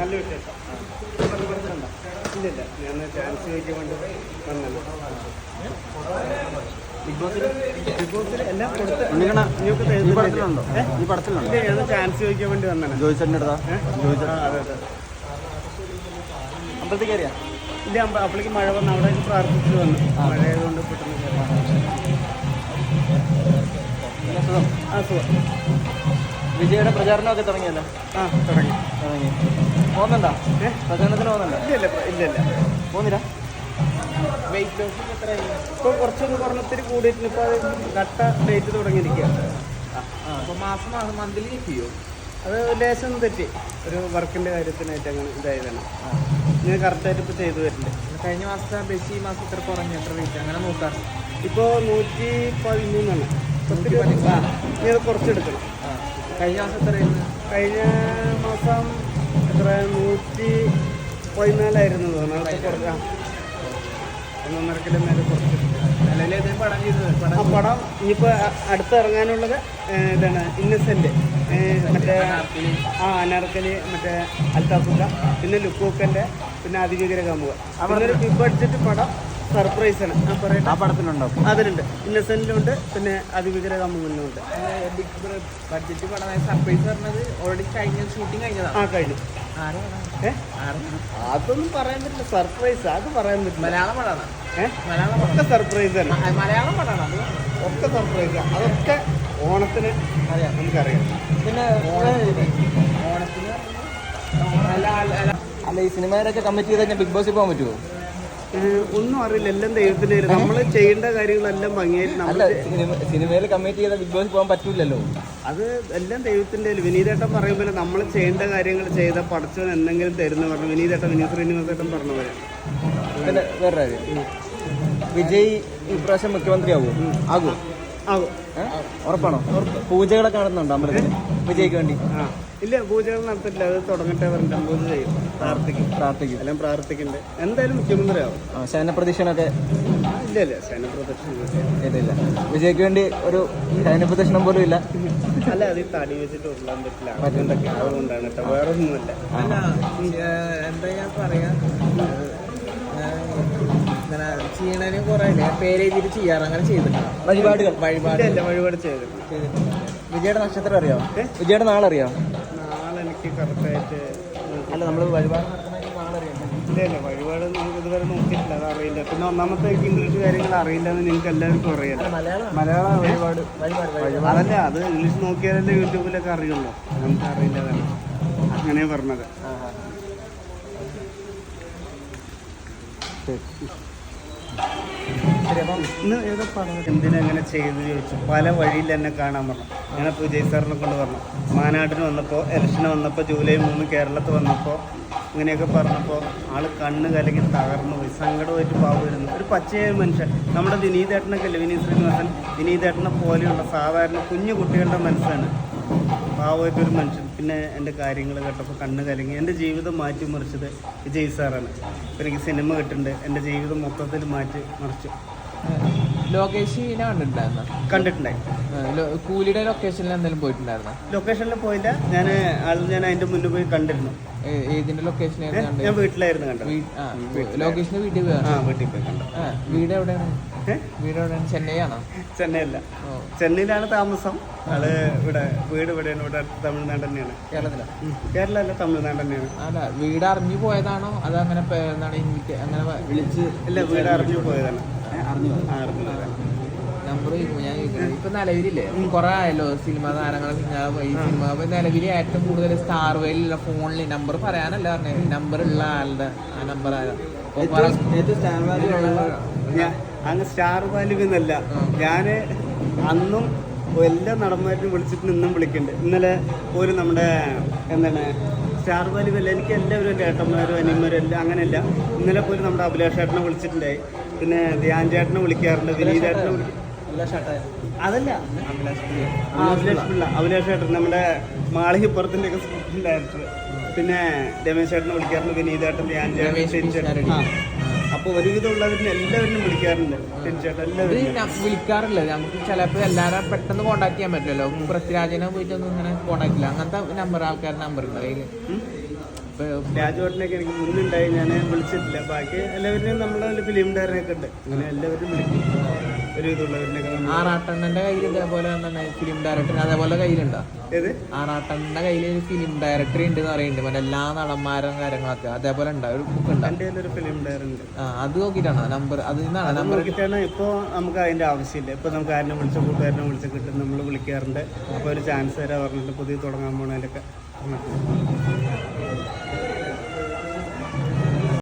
നല്ല വിശേഷം. ഇല്ലില്ല, ഞാൻ ചാൻസ് ചോദിക്കാൻ വേണ്ടി വന്നത്. ബിഗ് ബോസിൽ എല്ലാം കൊടുത്ത് ഈ പടത്തിലുണ്ടോ? ഈ പടത്തിലുണ്ടോ? ഞാൻ ചാൻസ് ചോദിക്കാൻ വേണ്ടി വന്നത്. ജോയിച്ചേട്ടൻ്റെ അടുത്താ? അതെ അതെ. അമ്പലത്തിൽ കയറിയാ? ഇല്ല, അപ്പോഴേക്ക് മഴ വന്ന് അവിടെ പ്രാർത്ഥിച്ചു വന്നു. മഴ ആയതുകൊണ്ട് പെട്ടെന്ന് സുഖം. സുഖം. വിജയുടെ പ്രചാരണമൊക്കെ തുടങ്ങിയല്ലോ? തുടങ്ങി. പോകുന്നുണ്ടോ? പ്രചാരണത്തിന് പോകുന്നുണ്ടോ? ഇല്ല പോകുന്നില്ല. വെയിറ്റ് ലോസ് എത്രയായി? ഇപ്പോൾ കുറച്ചൊന്ന് കുറഞ്ഞത്തിരി കൂടിയിട്ടുണ്ട്. ഇപ്പോൾ അത് കട്ട ഡേറ്റ് തുടങ്ങിയിരിക്കുക. അപ്പോൾ മാസം മന്ത്ലി ചെയ്യോ? അത് ലേശം തെറ്റി, ഒരു വർക്കിൻ്റെ കാര്യത്തിനായിട്ട് അങ്ങനെ ഇതായതാണ്. ഞാൻ കറക്റ്റായിട്ട് ഇപ്പോൾ ചെയ്തു വരുന്നുണ്ട്. കഴിഞ്ഞ മാസത്തെ അപേക്ഷിച്ച് ഈ മാസം ഇത്ര കുറഞ്ഞു, എത്ര റേറ്റ് അങ്ങനെ നോക്കാം? ഇപ്പോൾ 113 ഇനി അത് കുറച്ചെടുക്കണം. കഴിഞ്ഞ മാസം എത്രയായിരുന്നു? കഴിഞ്ഞ മാസം എത്ര 114 തോന്നുന്നു. അതൊക്കെ കുറച്ച് 1.5 കിലോ മേലെ കുറച്ച്. പടം ഇനിയിപ്പോൾ അടുത്ത് ഇറങ്ങാനുള്ളത് ഇതാണ് ഇന്നസെൻ്റ്, മറ്റേ അനാർക്കലി, മറ്റേ അൽത്താഫുക്ക, പിന്നെ ലുക്കൂക്കൻ്റെ, പിന്നെ അതിഭീകര കാമുക. അവരൊരു ബിഗ് ബഡ്ജറ്റ് പടം സർപ്രൈസാണ്. ആ പടത്തിലുണ്ടോ? അതിലുണ്ട്, ഇന്നസെൻറ്റിലുണ്ട്, പിന്നെ അതിഭീകര കാമുകനുണ്ട്. ബിഗ് ബഡ്ജറ്റ് പടമായ സർപ്രൈസ് പറഞ്ഞത് ഓൾറെഡി കഴിഞ്ഞ ഷൂട്ടിംഗ് കഴിഞ്ഞതാണ്. കഴിഞ്ഞു. അതൊന്നും പറയാൻ പറ്റില്ല, സർപ്രൈസ്. അത് പറയാൻ പറ്റില്ല. മലയാളം പടമാണ്. ഒക്കെ സർപ്രൈസാണ്. മലയാളം പടമാണ്. ഒക്കെ സർപ്രൈസാണ്. അതൊക്കെ ഓണത്തിന് അറിയാം, നമുക്കറിയാം. പിന്നെ ഓണത്തിന് അല്ല, ഈ സിനിമയിലൊക്കെ കമ്മിറ്റ് ചെയ്ത് കഴിഞ്ഞാൽ ബിഗ് ബോസിൽ പോകാൻ പറ്റുമോ? ഒന്നും അറിയില്ല, എല്ലാം ദൈവത്തിൻ്റെ കയ്യിൽ. നമ്മൾ ചെയ്യേണ്ട കാര്യങ്ങളെല്ലാം ഭംഗിയായിട്ട് അല്ല, സിനിമയിൽ കമ്മിറ്റ് ചെയ്താൽ ബിഗ് ബോസിൽ പോകാൻ പറ്റൂലല്ലോ. അത് എല്ലാം ദൈവത്തിൻ്റെ കയ്യിൽ. വിനീതേട്ടൻ പറയുമ്പോൾ നമ്മൾ ചെയ്യേണ്ട കാര്യങ്ങൾ ചെയ്ത പഠിച്ചവൻ എന്തെങ്കിലും തരുന്നു പറഞ്ഞു. വിനീത് ശ്രീനിവാസേട്ടൻ പറഞ്ഞ പോലെ. പിന്നെ വേറെ കാര്യം, വിജയ് ഇപ്രാവശ്യം മുഖ്യമന്ത്രി ആകുമോ? ഉറപ്പാണോ? പൂജകളൊക്കെ നടത്തുന്നുണ്ടോ അമ്പലത്തിൽ വിജയ്ക്ക് വേണ്ടി? ഇല്ല, പൂജകൾ നടത്തില്ല. അത് തുടങ്ങട്ടെ പറഞ്ഞിട്ട് പൂജ ചെയ്യും, പ്രാർത്ഥിക്കും. എല്ലാം പ്രാർത്ഥിക്കുന്നുണ്ട്. എന്തായാലും മുഖ്യമന്ത്രി ആവും. ശയനപ്രദക്ഷിണൊക്കെ? ഇല്ല, ശയനപ്രദക്ഷിണ ഇല്ല. വിജയ്ക്ക് വേണ്ടി ഒരു ശയനപ്രദക്ഷിണം പോലും ഇല്ല. അല്ല, അത് തടി വെച്ചിട്ട് ഉരുളാൻ പറ്റില്ല. അതുകൊണ്ടാണ് കേട്ടോ, വേറെ ഒന്നുമല്ല. എന്താ ഞാൻ പറയാ, ഇങ്ങനെ ചെയ്യണതിന് കുറെ പേര് എഴുതിയിട്ട് ചെയ്യാറ്, അങ്ങനെ ചെയ്തിട്ടുണ്ട്. വഴിപാട് ചെയ്തിട്ടുണ്ട്. വിജയുടെ നക്ഷത്രം അറിയാമോ? വിജയുടെ നാളറിയാമോ? നാളെ എനിക്ക് കറക്റ്റായിട്ട് അല്ല, നമ്മൾ വഴിപാട് നാളറിയാം. ഇല്ല, വഴിപാട് നമുക്ക് ഇതുവരെ നോക്കിയിട്ടില്ല, അത് അറിയില്ല. പിന്നെ ഒന്നാമത്തെ ഇംഗ്ലീഷ് കാര്യങ്ങൾ അറിയില്ല എന്ന് നിങ്ങൾക്ക് എല്ലാവർക്കും അറിയാം. മലയാളം വഴിപാട് അതല്ല, അത് ഇംഗ്ലീഷ് നോക്കിയാലല്ലേ യൂട്യൂബിലൊക്കെ അറിയുള്ളൂ. നമുക്ക് അറിയില്ല, അതാണ് അങ്ങനെ പറഞ്ഞത്. ഇന്ന് ഏതോ പറഞ്ഞത് എന്തിനങ്ങനെ ചെയ്തു ചോദിച്ചു. പല വഴിയിൽ എന്നെ കാണാൻ പറഞ്ഞു. ഞാനപ്പോൾ വിജയ് സാറിനെ കൊണ്ട് പറഞ്ഞു. മാനാട്ടിന് വന്നപ്പോൾ, ഇലക്ഷന് വന്നപ്പോൾ, ജൂലൈ 3 കേരളത്തിൽ വന്നപ്പോൾ ഇങ്ങനെയൊക്കെ പറഞ്ഞപ്പോൾ ആൾ കണ്ണ് കലങ്ങി തകർന്നു പോയി. സങ്കടമായിട്ട് പാവുമായിരുന്നു. ഒരു പച്ചയായ മനുഷ്യൻ. നമ്മുടെ വിനീതേട്ടനൊക്കെ അല്ലേ, വിനീത് ശ്രീനിവാസൻ, വിനീതേട്ടനെ പോലെയുള്ള സാധാരണ കുഞ്ഞു കുട്ടികളുടെ മനസ്സാണ്. പാവമായിട്ടൊരു മനുഷ്യൻ. പിന്നെ എൻ്റെ കാര്യങ്ങൾ കേട്ടപ്പോൾ കണ്ണ് കലങ്ങി. എൻ്റെ ജീവിതം മാറ്റിമറിച്ചത് വിജയ് സാറാണ്. അപ്പോൾ എനിക്ക് സിനിമ കിട്ടുന്നുണ്ട്, എൻ്റെ ജീവിതം മൊത്തത്തിൽ മാറ്റിമറിച്ചു. ലൊക്കേഷനെ കണ്ടിട്ടുണ്ടായി. കൂലിയുടെ ലൊക്കേഷനിൽ എന്തെങ്കിലും പോയിട്ടുണ്ടായിരുന്നോ? ലൊക്കേഷനിൽ പോയില്ല. ഞാൻ അതിൻ്റെ മുന്നേ പോയി കണ്ടിരുന്നു. ഏതിന്റെ ലൊക്കേഷൻ? ഞാൻ വീട്ടിലായിരുന്നു കണ്ടത്. ലൊക്കേഷന് വീട്ടിൽ പോയി കണ്ടു. വീട് എവിടെയാണ്? ചെന്നൈയാണോ? ചെന്നൈയല്ല, ചെന്നൈയിലാണ് താമസം. ആള് വീട് ഇവിടെയാണ്. ഇവിടെ തമിഴ്നാട് തന്നെയാണ്. കേരളമല്ല, തമിഴ്നാട് തന്നെയാണ്. അല്ല, വീട് അറിഞ്ഞു പോയതാണോ അത് അങ്ങനെ അങ്ങനെ വിളിച്ച്? ഇല്ല, വീട് അറിഞ്ഞു പോയതാണ്. നമ്പർ ഞാൻ ഇപ്പൊ നിലവിലില്ലേ, കുറെ ആയല്ലോ സിനിമ താരങ്ങൾ. ഈ സിനിമ നിലവിൽ ഏറ്റവും കൂടുതൽ സ്റ്റാർ വേയിലുള്ള ഫോണിൽ നമ്പർ പറയാനല്ല പറഞ്ഞത്, നമ്പർ ഉള്ള ആളുടെ ആ നമ്പർ അങ്ങ് സ്റ്റാർ വാല്യൂ എന്നല്ല. ഞാൻ അന്നും എല്ലാ നടന്മാരും വിളിച്ചിട്ട് ഇന്നും വിളിക്കുന്നുണ്ട്. ഇന്നലെ പോലും നമ്മുടെ എന്താണ് സ്റ്റാർ വാല്യൂ അല്ല, എനിക്ക് എല്ലാവരും എൻ്റെ ഏട്ടന്മാരും അനിയന്മാരും എല്ലാം അങ്ങനെയല്ല. ഇന്നലെ പോലും നമ്മുടെ അഭിലാഷ് ചേട്ടനെ വിളിച്ചിട്ടുണ്ടായി. പിന്നെ ധ്യാൻ ചേട്ടനെ വിളിക്കാറുണ്ട്, വിനീതേട്ടനെ അതല്ല അഭിലാഷ് ചേട്ടൻ, നമ്മുടെ മാളികപ്പുറത്തിൻ്റെ ഒക്കെ സ്ക്രിപ്റ്റിംഗ് ഡയറക്ടർ. പിന്നെ രമേശ് ചേട്ടനെ വിളിക്കാറുണ്ട്, വിനീതേട്ടൻ, ധ്യാൻ ചേട്ടൻ. അപ്പോൾ ഒരുവിധം ഉള്ളവരിന് എല്ലാവരും വിളിക്കാറുണ്ട്. വിളിക്കാറില്ല. നമുക്ക് ചിലപ്പോൾ എല്ലാവരും പെട്ടെന്ന് കോൺടാക്ട് ചെയ്യാൻ പറ്റുമല്ലോ. പൃഥ്വിരാജിനെ പോയിട്ടൊന്നും ഇങ്ങനെ കോൺടാക്ട് ഇല്ല. അങ്ങനത്തെ നമ്പർ ആൾക്കാരുടെ നമ്പർ ഉണ്ട് കയ്യിൽ. രാജുവേട്ടനൊക്കെ എനിക്ക് മുന്നുണ്ടായി, ഞാൻ വിളിച്ചിട്ടില്ല. ബാക്കി എല്ലാവരെയും നമ്മളെ ഫിലിം ഡയറക്ടറൊക്കെ ഉണ്ട്, അങ്ങനെ എല്ലാവരും വിളിക്കും. ഒരു ഇതുള്ളവരിനൊക്കെ ആറാട്ടണ്ണന്റെ കയ്യിൽ ഇതേപോലെ തന്നെ ഫിലിം ഡയറക്ടർ അതേപോലെ കയ്യിലുണ്ടോ? ഏത് ആറാട്ടണ്ണന്റെ കയ്യിൽ ഒരു ഫിലിം ഡയറക്ടർ ഉണ്ട് എന്ന് പറയുന്നുണ്ട്, മറ്റേ എല്ലാ നടന്മാരും കാര്യങ്ങളൊക്കെ അതേപോലെ ഉണ്ടോ? ഒരു ബുക്ക് ഉണ്ടോ? എൻ്റെ ഒരു ഫിലിം ഡയറക്ടർ ഉണ്ട്. അത് നോക്കിയിട്ടാണോ നമ്പർ? അതിൽ നിന്നാണ് നമ്പർ നോക്കിയിട്ടാണ്. ഇപ്പോൾ നമുക്ക് അതിൻ്റെ ആവശ്യമില്ല. ഇപ്പോൾ നമുക്ക് ആരെയും വിളിച്ച കൂട്ടുകാരനെ വിളിച്ച് കിട്ടും, നമ്മൾ വിളിക്കാറുണ്ട്. അപ്പോൾ ഒരു ചാൻസ് തരാൻ പറഞ്ഞിട്ട് പുതിയ തുടങ്ങാൻ പോണതിലൊക്കെ